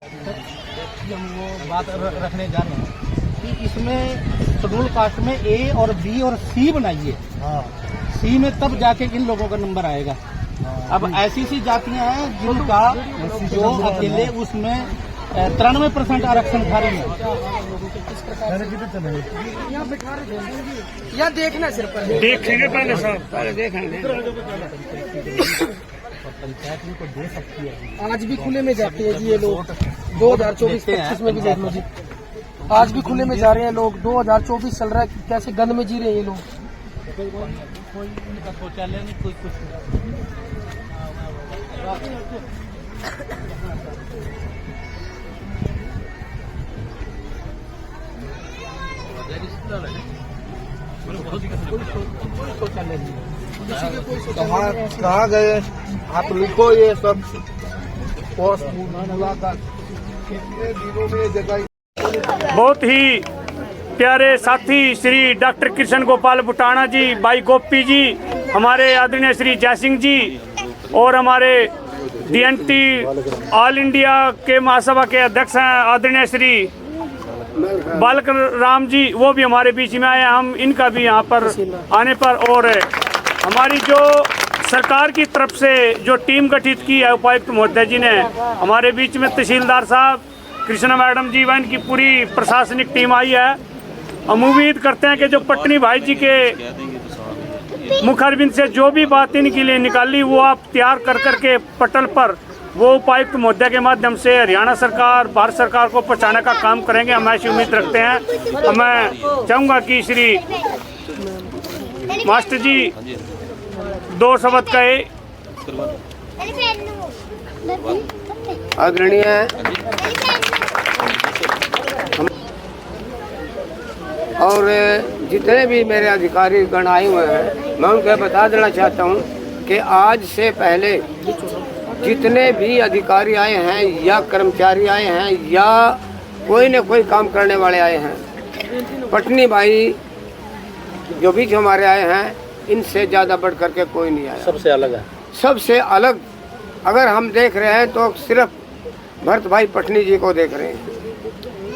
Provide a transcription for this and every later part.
हम वो बात रखने जा रहे हैं कि इसमें शेड्यूल कास्ट में ए और बी और सी बनाइए। सी में तब जाके इन लोगों का नंबर आएगा। अब ऐसी सी जातियां हैं जिनका जो अकेले उसमें 93% आरक्षण खा रही है। यहाँ देखना सिर्फ देखेंगे पहले साहब, पहले देखेंगे। पंचायत इनको दे सकती है। आज भी खुले में जाते हैं जी ये लोग। 2024-25 में भी देख लो जी, आज भी खुले में जा रहे हैं लोग। 2024 चल रहा है, कैसे गंद में जी रहे हैं ये लोग। कोई इनका शौचालय नहीं, कोई कुछ नहीं। शौचालय नहीं। कहाँ गए आप? लिखो ये सब पोस्ट मुलाकात कितने दिनों में ये जगह। बहुत ही प्यारे साथी श्री डॉक्टर कृष्ण गोपाल बुटाना जी, भाई गोपी जी, हमारे आदरणीय श्री जयसिंह जी और हमारे DNT ऑल इंडिया के महासभा के अध्यक्ष हैं आदरणीय श्री बालक राम जी, वो भी हमारे बीच में आए। हम इनका भी यहाँ पर आने पर, और हमारी जो सरकार की तरफ से जो टीम गठित की है उपायुक्त महोदय जी ने, हमारे बीच में तहसीलदार साहब, कृष्णा मैडम जी व इनकी पूरी प्रशासनिक टीम आई है। हम उम्मीद करते हैं कि जो पटनी भाई जी के मुखारबिंद से जो भी बात इनके लिए निकाली वो आप तैयार कर करके पटल पर वो उपायुक्त महोदय के माध्यम से हरियाणा सरकार, भारत सरकार को पहुँचाने का काम करेंगे। हम ऐसी उम्मीद रखते हैं। तो मैं चाहूँगा कि श्री मास्टर जी 2 शब्द कहे। आदरणीय और जितने भी मेरे अधिकारी गण आए हुए हैं, मैं उनको बता देना चाहता हूं कि आज से पहले जितने भी अधिकारी आए हैं या कर्मचारी आए हैं या कोई न कोई काम करने वाले आए हैं, पटनी भाई जो भी हमारे आए हैं, इनसे ज़्यादा बढ़ करके कोई नहीं आया। सबसे अलग है। सबसे अलग अगर हम देख रहे हैं तो सिर्फ भरत भाई पटनी जी को देख रहे हैं,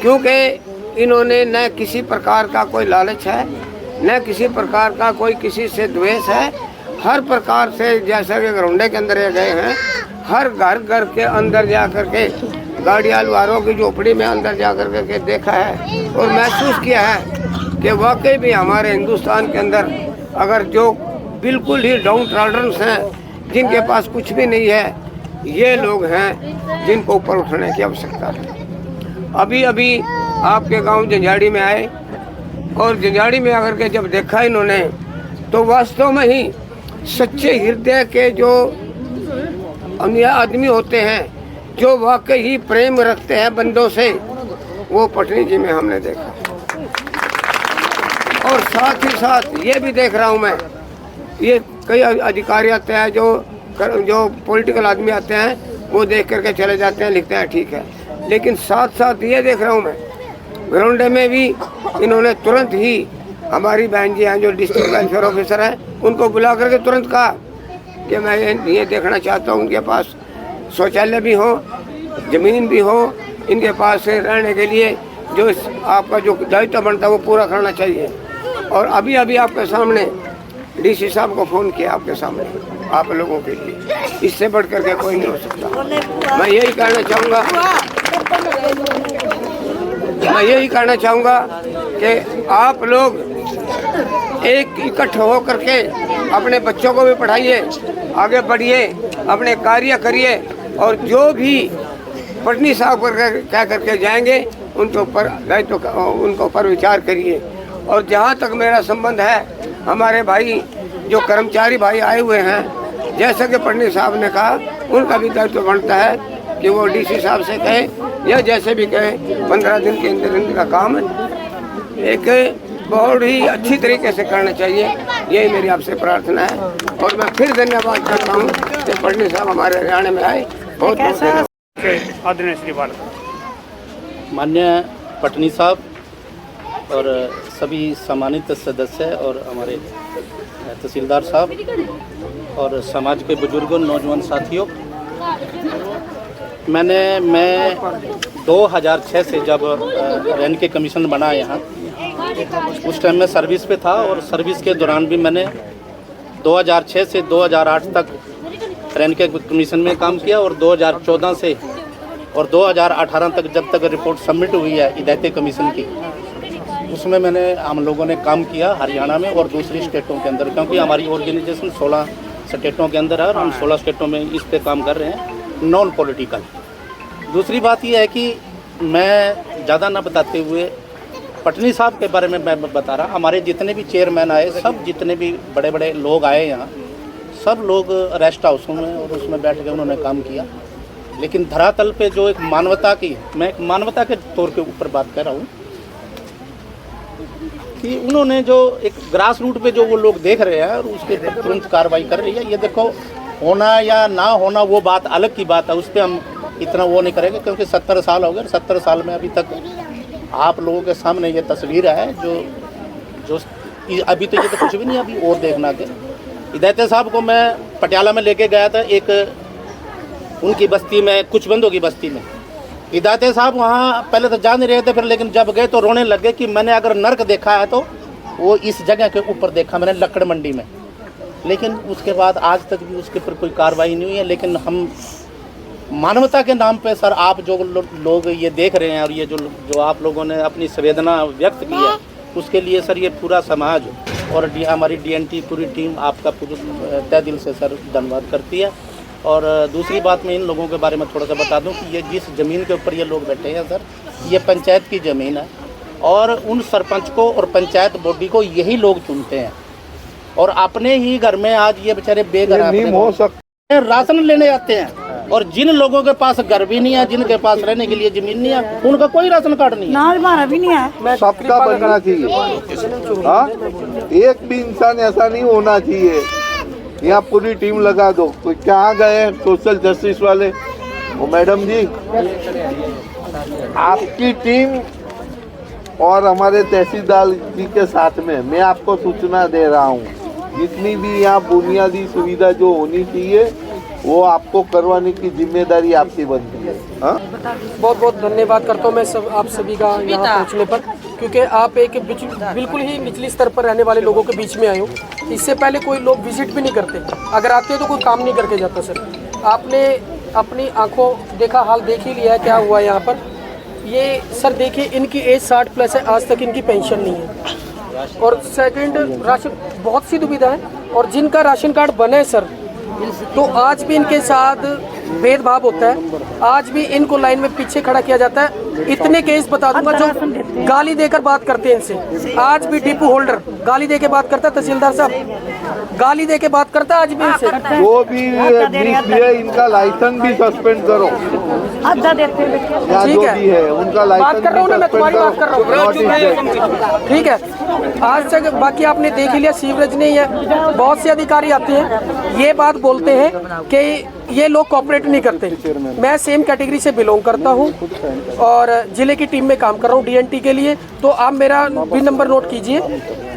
क्योंकि इन्होंने न किसी प्रकार का कोई लालच है, न किसी प्रकार का कोई किसी से द्वेष है। हर प्रकार से, जैसा कि घरौंडे के अंदर ये गए हैं, हर घर घर के अंदर जा कर के गाड़ियाल वालों की झोपड़ी में अंदर जा कर के देखा है और महसूस किया है कि वाकई भी हमारे हिंदुस्तान के अंदर अगर जो बिल्कुल ही डाउन ट्राडर्स हैं, जिनके पास कुछ भी नहीं है, ये लोग हैं जिनको ऊपर उठने की आवश्यकता है। अभी अभी आपके गांव जंजाड़ी में आए और जंजाड़ी में आकर के जब देखा इन्होंने, तो वास्तव में ही सच्चे हृदय के जो आदमी होते हैं, जो वाकई ही प्रेम रखते हैं बंदों से, वो पटनी जी में हमने देखा। और साथ ही साथ ये भी देख रहा हूँ मैं, ये कई अधिकारी आते हैं जो पॉलिटिकल आदमी आते हैं, वो देख करके चले जाते हैं, लिखते हैं ठीक है। लेकिन साथ साथ ये देख रहा हूँ मैं, घरौंडे में भी इन्होंने तुरंत ही हमारी बहन जी हैं जो डिस्ट्रिक्ट वेलफेयर ऑफिसर हैं, उनको बुला करके तुरंत कहा कि मैं ये देखना चाहता हूँ उनके पास शौचालय भी हो, ज़मीन भी हो, इनके पास रहने के लिए जो आपका जो दायित्व बनता है वो पूरा करना चाहिए। और अभी अभी आपके सामने DC साहब को फ़ोन किया, आपके सामने, आप लोगों के लिए। इससे बढ़ करके कोई नहीं हो सकता। मैं यही कहना चाहूँगा कि आप लोग एक इकट्ठे हो करके अपने बच्चों को भी पढ़ाइए, आगे बढ़िए, अपने कार्य करिए, और जो भी पटनी साहब कह करके जाएंगे उनके ऊपर दायित्व, उनके ऊपर विचार करिए। और जहाँ तक मेरा संबंध है, हमारे भाई जो कर्मचारी भाई आए हुए हैं, जैसा कि पटनी साहब ने कहा, उनका भी दायित्व बनता है कि वो DC साहब से कहें या जैसे भी कहें, 15 दिन के अंदर का काम एक बहुत ही अच्छी तरीके से करना चाहिए। यही मेरी आपसे प्रार्थना है। और मैं फिर धन्यवाद करता हूँ कि पटनी साहब हमारे हरियाणा में आए। बहुत बहुत आदरणीय श्री बालक, माननीय पटनी साहब और सभी सम्मानित सदस्य और हमारे तहसीलदार साहब और समाज के बुजुर्गों, नौजवान साथियों, मैं 2006 से जब रैन के कमीशन बना यहाँ, उस टाइम में सर्विस पे था और सर्विस के दौरान भी मैंने 2006 से 2008 तक रैन के कमीशन में काम किया और 2014 से और 2018 तक जब तक रिपोर्ट सबमिट हुई है हिदायत कमीशन की, उसमें हम लोगों ने काम किया हरियाणा में और दूसरी स्टेटों के अंदर, क्योंकि हमारी ऑर्गेनाइजेशन 16 स्टेटों के अंदर है और हम 16 स्टेटों में इस पे काम कर रहे हैं, नॉन पॉलिटिकल। दूसरी बात यह है कि मैं ज़्यादा ना बताते हुए पटनी साहब के बारे में मैं बता रहा, हमारे जितने भी चेयरमैन आए, सब जितने भी बड़े बड़े लोग आए यहाँ, सब लोग रेस्ट हाउसों में और उसमें बैठ के उन्होंने काम किया। लेकिन धरातल पे जो एक मानवता की, मैं एक मानवता के तौर के ऊपर बात कर रहा हूँ कि उन्होंने जो एक ग्रास रूट पे जो वो लोग देख रहे हैं और उसके ऊपर तुरंत कार्रवाई कर रही है। ये देखो, होना या ना होना वो बात अलग की बात है, उस पर हम इतना वो नहीं करेंगे, क्योंकि 70 साल हो गए। 70 साल में अभी तक आप लोगों के सामने ये तस्वीर है जो अभी तो ये तो कुछ भी नहीं, अभी और देखना थे। हिदायत साहब को मैं पटियाला में लेके गया था, एक उनकी बस्ती में, कुछ बंदों की बस्ती में। हिदायत साहब वहाँ पहले तो जा नहीं रहे थे, फिर लेकिन जब गए तो रोने लग गए कि मैंने अगर नर्क देखा है तो वो इस जगह के ऊपर देखा मैंने, लक्कड़ मंडी में। लेकिन उसके बाद आज तक भी उसके ऊपर कोई कार्रवाई नहीं हुई है। लेकिन हम मानवता के नाम पे सर, आप जो लोग ये देख रहे हैं और ये जो आप लोगों ने अपनी संवेदना व्यक्त की है, उसके लिए सर ये पूरा समाज और हमारी DNT पूरी टीम आपका पूरे तय दिल से सर धन्यवाद करती है। और दूसरी बात मैं इन लोगों के बारे में थोड़ा सा बता दूं कि ये जिस ज़मीन के ऊपर ये लोग बैठे हैं सर, ये पंचायत की ज़मीन है और उन सरपंच को और पंचायत बॉडी को यही लोग चुनते हैं। और अपने ही घर में आज ये बेचारे बेघर हो सकते, राशन लेने आते हैं, और जिन लोगों के पास घर भी नहीं है, जिनके पास रहने के लिए जमीन नहीं है, उनका कोई राशन कार्ड नहीं है। हमारा भी नहीं है। सबका बनना चाहिए, हाँ, एक भी इंसान ऐसा नहीं होना चाहिए। यहाँ पूरी टीम लगा दो। तो क्या गए सोशल जस्टिस वाले, वो मैडम जी, आपकी टीम और हमारे तहसीलदार जी के साथ में मैं आपको सूचना दे रहा हूँ, जितनी भी यहाँ बुनियादी सुविधा जो होनी चाहिए वो आपको करवाने की जिम्मेदारी आपकी बनती है। हाँ, बहुत बहुत धन्यवाद करता हूँ मैं आप सभी का यहाँ पहुँचने पर, क्योंकि आप एक बिल्कुल ही निचली स्तर पर रहने वाले लोगों के बीच में आए हो। इससे पहले कोई लोग विजिट भी नहीं करते, अगर आते हैं तो कोई काम नहीं करके जाता। सर, आपने अपनी आंखों देखा हाल देख ही लिया है क्या हुआ यहाँ पर। ये सर देखिए, इनकी एज 60 प्लस है, आज तक इनकी पेंशन नहीं है। और सेकंड, राशन बहुत सी दुविधा है, और जिनका राशन कार्ड बने सर, तो आज भी इनके साथ भेदभाव होता है, आज भी इनको लाइन में पीछे खड़ा किया जाता है। इतने केस बता दूंगा जो गाली देकर बात करते हैं इनसे। आज भी डिपो होल्डर गाली देके बात करता है, तहसीलदार साहब गाली देके बात करता है आज भी इनसे। जो भी इनका लाइसेंस भी सस्पेंड करो, ठीक है, उनका बात कर रहा हूँ ना, मैं तुम्हारी बात कर रहा हूँ, ठीक है। आज तक बाकी आपने देख ही लिया, सीवरेज ने बहुत से अधिकारी आते हैं, ये बात बोलते हैं कि ये लोग कोऑपरेट नहीं करते। मैं सेम कैटेगरी से बिलोंग करता हूँ और जिले की टीम में काम कर रहा हूँ DNT के लिए। तो आप मेरा भी नंबर नोट कीजिए,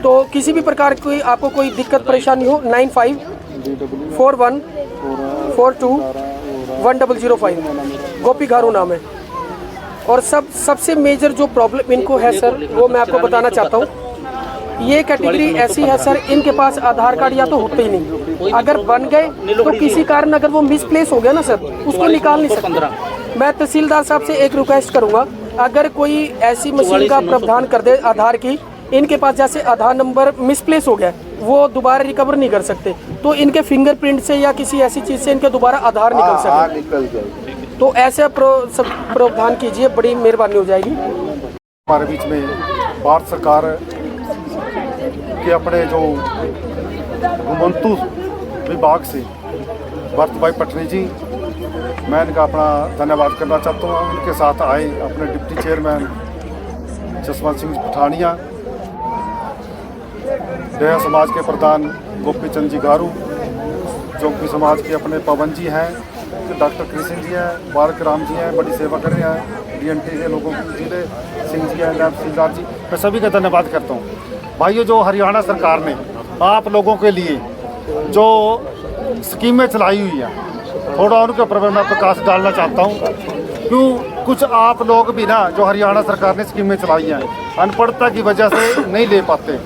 तो किसी भी प्रकार की आपको कोई दिक्कत परेशानी हो, 9541421005, गोपी घारू नाम है। और सबसे मेजर जो प्रॉब्लम इनको है सर, वो मैं आपको बताना चाहता हूँ। ये कैटेगरी ऐसी है सर, इनके पास आधार कार्ड या तो होते ही नहीं, अगर बन गए तो किसी कारण अगर वो मिसप्लेस हो गया ना सर, उसको निकाल नहीं सकते। मैं तहसीलदार साहब से एक रिक्वेस्ट करूंगा, अगर कोई ऐसी मशीन का प्रावधान कर दे आधार की, इनके पास जैसे आधार नंबर मिसप्लेस हो गया, वो दोबारा रिकवर नहीं कर सकते, तो इनके फिंगरप्रिंट से या किसी ऐसी चीज से इनके दोबारा आधार निकल सके। तो ऐसे प्रावधान कीजिए, बड़ी मेहरबानी हो जाएगी। हमारे बीच में भारत सरकार के अपने जो घुमंतु विभाग से भरत भाई पटनी जी, मैं इनका अपना धन्यवाद करना चाहता हूँ। उनके साथ आए अपने डिप्टी चेयरमैन जसवंत सिंह पठानिया, डेरा समाज के प्रधान गोपी चंद जी गारू, जोगी समाज के अपने पवन जी हैं, डॉक्टर कृष्ण जी हैं, बालक राम जी हैं, बड़ी सेवा कर रहे हैं, DNT के लोगों की जिले सिंह जी हैं, तहसीलदार जी, मैं सभी का धन्यवाद करता हूँ। भाइयों, जो हरियाणा सरकार ने आप लोगों के लिए जो स्कीमें चलाई हुई हैं, थोड़ा उनके ऊपर मैं प्रकाश डालना चाहता हूँ। क्यों कुछ आप लोग भी ना जो हरियाणा सरकार ने स्कीमें चलाई हैं अनपढ़ता की वजह से नहीं ले पाते।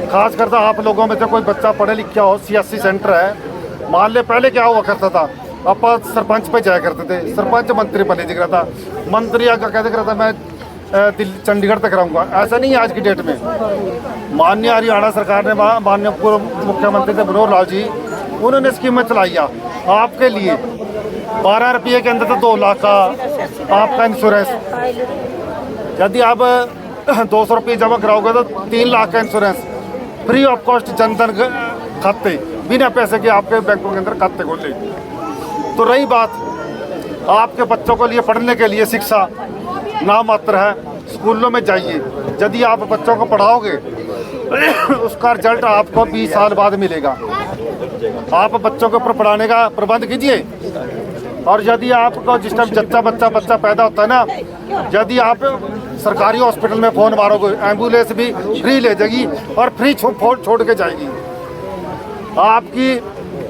खास करता आप लोगों में से कोई बच्चा पढ़े लिखा हो, CSC सेंटर है, मान ले पहले क्या हुआ करता था, आप सरपंच पे जाया करते थे, सरपंच मंत्री पर नहीं दिख रहा था, मंत्री आगे कह दिख रहा था मैं चंडीगढ़ तक रहूँगा। ऐसा नहीं है आज की डेट में। माननीय हरियाणा सरकार ने माननीय पूर्व मुख्यमंत्री थे मनोहर लाल जी, उन्होंने स्कीमें चलाई आपके लिए। 12 रुपये के अंदर तो 2 लाख का आपका इंश्योरेंस, यदि आप 200 रुपये जमा कराओगे तो 3 लाख का insurance, free of cost Jan Dhan खाते, बिना पैसे के आपके बैंकों के अंदर खाते खोले। तो रही बात आपके बच्चों के लिए पढ़ने के लिए शिक्षा नाम मात्र है, स्कूलों में जाइए, यदि आप बच्चों को पढ़ाओगे उसका रिजल्ट आपको 20 साल बाद मिलेगा। आप बच्चों के ऊपर पढ़ाने का प्रबंध कीजिए। और यदि आपको जिस टाइम बच्चा पैदा होता है ना, यदि आप सरकारी हॉस्पिटल में फ़ोन मारोगे, एम्बुलेंस भी फ्री ले जाएगी और फ्री छोड़ के जाएगी। आपकी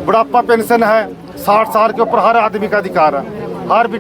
बुढ़ापा पेंशन है, 60 साल के ऊपर हर आदमी का अधिकार है। हर